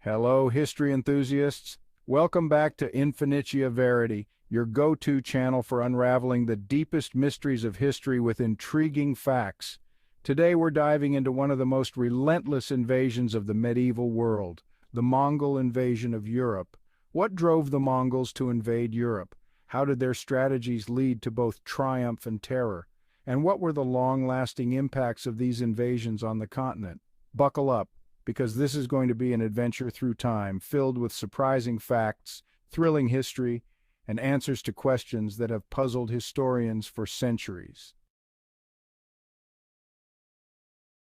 Hello, history enthusiasts. Welcome back to Infinitia Verity, your go-to channel for unraveling the deepest mysteries of history with intriguing facts. Today we're diving into one of the most relentless invasions of the medieval world, the Mongol invasion of Europe. What drove the Mongols to invade Europe? How did their strategies lead to both triumph and terror? And what were the long-lasting impacts of these invasions on the continent? Buckle up, because this is going to be an adventure through time filled with surprising facts, thrilling history, and answers to questions that have puzzled historians for centuries.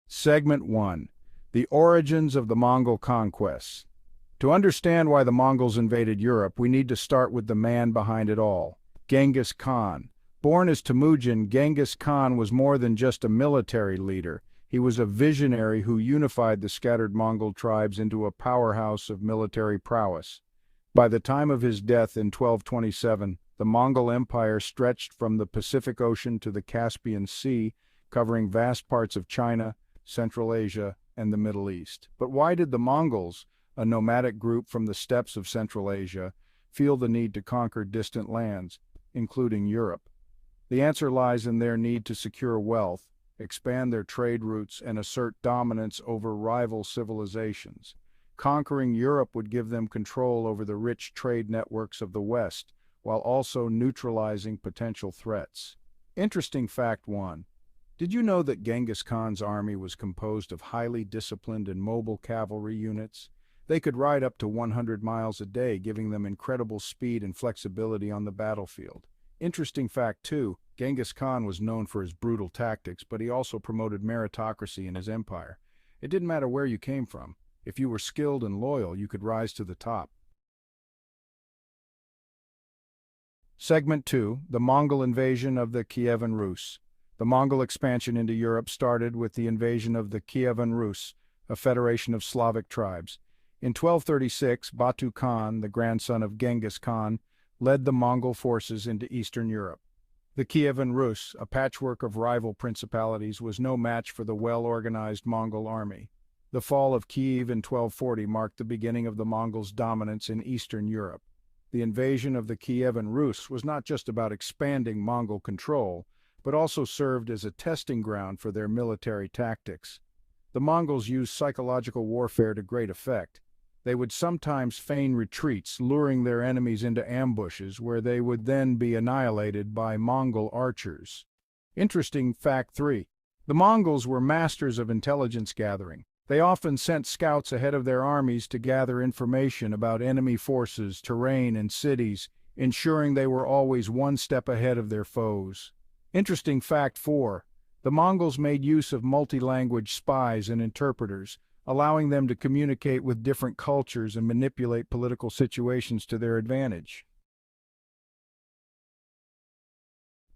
Segment 1. The Origins of the Mongol Conquests. To understand why the Mongols invaded Europe, we need to start with the man behind it all, Genghis Khan. Born as Temujin, Genghis Khan was more than just a military leader. He was a visionary who unified the scattered Mongol tribes into a powerhouse of military prowess. By the time of his death in 1227, the Mongol Empire stretched from the Pacific Ocean to the Caspian Sea, covering vast parts of China, Central Asia, and the Middle East. But why did the Mongols, a nomadic group from the steppes of Central Asia, feel the need to conquer distant lands, including Europe? The answer lies in their need to secure wealth, expand their trade routes, and assert dominance over rival civilizations. Conquering Europe would give them control over the rich trade networks of the West, while also neutralizing potential threats. Interesting fact 1. Did you know that Genghis Khan's army was composed of highly disciplined and mobile cavalry units? They could ride up to 100 miles a day, giving them incredible speed and flexibility on the battlefield. Interesting fact 2, Genghis Khan was known for his brutal tactics, but he also promoted meritocracy in his empire. It didn't matter where you came from. If you were skilled and loyal, you could rise to the top. Segment 2. The Mongol invasion of the Kievan Rus. The Mongol expansion into Europe started with the invasion of the Kievan Rus, a federation of Slavic tribes. In 1236, Batu Khan, the grandson of Genghis Khan, led the Mongol forces into Eastern Europe. The Kievan Rus, a patchwork of rival principalities, was no match for the well-organized Mongol army. The fall of Kiev in 1240 marked the beginning of the Mongols' dominance in Eastern Europe. The invasion of the Kievan Rus was not just about expanding Mongol control, but also served as a testing ground for their military tactics. The Mongols used psychological warfare to great effect. They would sometimes feign retreats, luring their enemies into ambushes where they would then be annihilated by Mongol archers. Interesting fact 3. The Mongols were masters of intelligence gathering. They often sent scouts ahead of their armies to gather information about enemy forces, terrain, and cities, ensuring they were always one step ahead of their foes. Interesting fact 4. The Mongols made use of multi-language spies and interpreters, allowing them to communicate with different cultures and manipulate political situations to their advantage.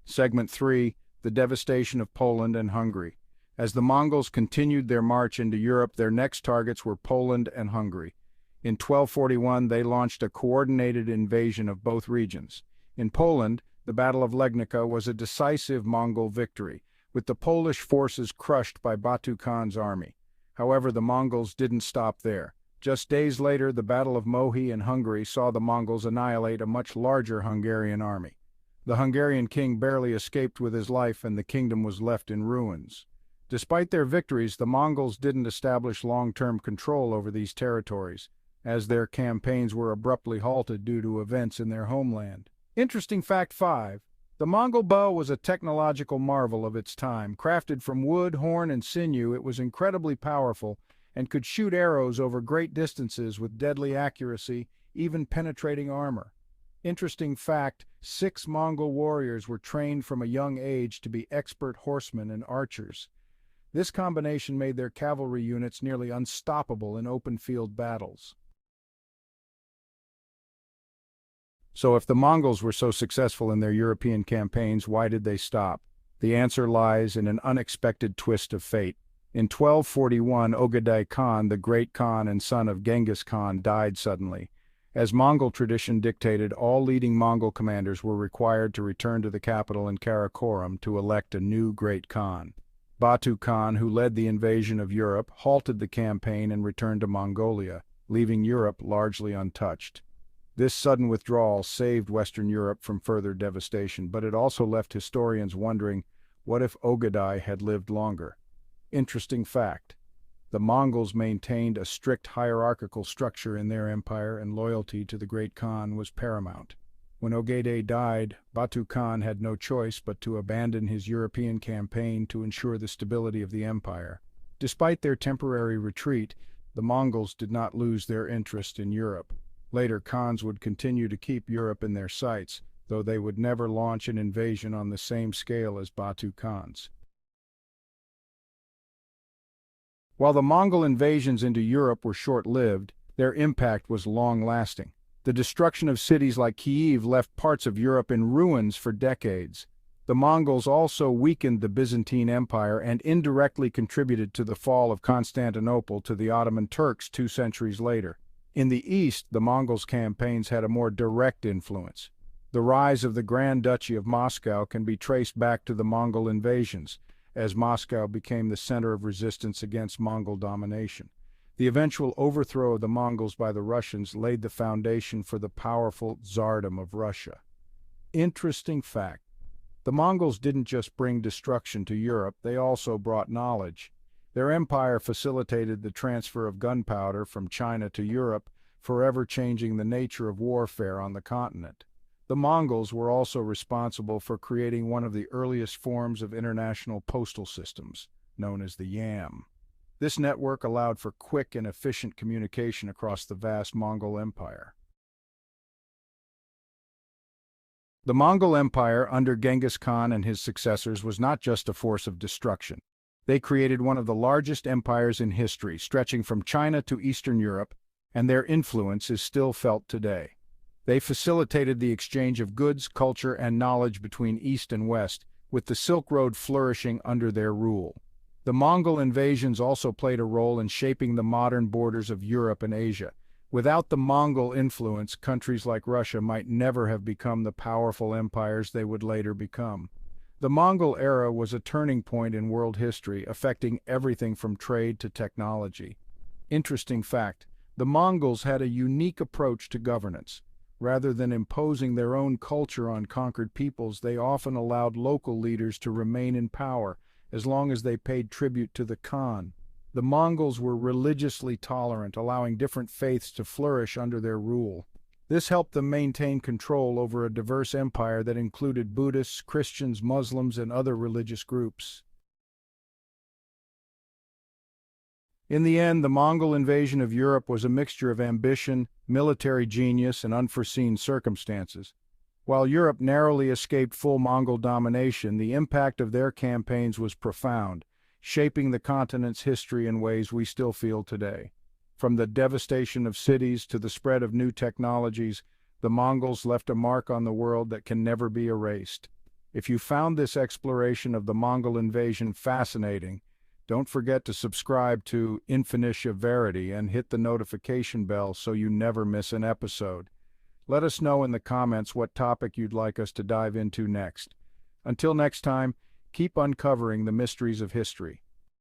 Segment 3. The devastation of Poland and Hungary. As the Mongols continued their march into Europe, their next targets were Poland and Hungary. In 1241, they launched a coordinated invasion of both regions. In Poland, the Battle of Legnica was a decisive Mongol victory, with the Polish forces crushed by Batu Khan's army. However, the Mongols didn't stop there. Just days later, the Battle of Mohi in Hungary saw the Mongols annihilate a much larger Hungarian army. The Hungarian king barely escaped with his life, and the kingdom was left in ruins. Despite their victories, the Mongols didn't establish long-term control over these territories, as their campaigns were abruptly halted due to events in their homeland. Interesting fact 5. The Mongol bow was a technological marvel of its time. Crafted from wood, horn, and sinew, it was incredibly powerful and could shoot arrows over great distances with deadly accuracy, even penetrating armor. Interesting fact, 6 Mongol warriors were trained from a young age to be expert horsemen and archers. This combination made their cavalry units nearly unstoppable in open-field battles. So if the Mongols were so successful in their European campaigns, why did they stop? The answer lies in an unexpected twist of fate. In 1241, Ögedei Khan, the great Khan and son of Genghis Khan, died suddenly. As Mongol tradition dictated, all leading Mongol commanders were required to return to the capital in Karakorum to elect a new great Khan. Batu Khan, who led the invasion of Europe, halted the campaign and returned to Mongolia. leaving Europe largely untouched. This sudden withdrawal saved Western Europe from further devastation, but it also left historians wondering, what if Ögedei had lived longer? Interesting fact. The Mongols maintained a strict hierarchical structure in their empire, and loyalty to the great Khan was paramount. When Ögedei died, Batu Khan had no choice but to abandon his European campaign to ensure the stability of the empire. Despite their temporary retreat, the Mongols did not lose their interest in Europe. Later, Khans would continue to keep Europe in their sights, though they would never launch an invasion on the same scale as Batu Khans. While the Mongol invasions into Europe were short-lived, their impact was long-lasting. The destruction of cities like Kyiv left parts of Europe in ruins for decades. The Mongols also weakened the Byzantine Empire and indirectly contributed to the fall of Constantinople to the Ottoman Turks 2 centuries later. In the east, the Mongols' campaigns had a more direct influence. The rise of the Grand Duchy of Moscow can be traced back to the Mongol invasions, as Moscow became the center of resistance against Mongol domination. The eventual overthrow of the Mongols by the Russians laid the foundation for the powerful Tsardom of Russia. Interesting fact. The Mongols didn't just bring destruction to Europe, they also brought knowledge. Their empire facilitated the transfer of gunpowder from China to Europe, forever changing the nature of warfare on the continent. The Mongols were also responsible for creating one of the earliest forms of international postal systems, known as the yam. This network allowed for quick and efficient communication across the vast Mongol Empire. The Mongol Empire under Genghis Khan and his successors was not just a force of destruction. They created one of the largest empires in history, stretching from China to Eastern Europe, and their influence is still felt today. They facilitated the exchange of goods, culture, and knowledge between East and West, with the Silk Road flourishing under their rule. The Mongol invasions also played a role in shaping the modern borders of Europe and Asia. Without the Mongol influence, countries like Russia might never have become the powerful empires they would later become. The Mongol era was a turning point in world history, affecting everything from trade to technology. Interesting fact, the Mongols had a unique approach to governance. Rather than imposing their own culture on conquered peoples, they often allowed local leaders to remain in power, as long as they paid tribute to the Khan. The Mongols were religiously tolerant, allowing different faiths to flourish under their rule. This helped them maintain control over a diverse empire that included Buddhists, Christians, Muslims, and other religious groups. In the end, the Mongol invasion of Europe was a mixture of ambition, military genius, and unforeseen circumstances. While Europe narrowly escaped full Mongol domination, the impact of their campaigns was profound, shaping the continent's history in ways we still feel today. From the devastation of cities to the spread of new technologies, the Mongols left a mark on the world that can never be erased. If you found this exploration of the Mongol invasion fascinating, don't forget to subscribe to Infinitia Verity and hit the notification bell so you never miss an episode. Let us know in the comments what topic you'd like us to dive into next. Until next time, keep uncovering the mysteries of history.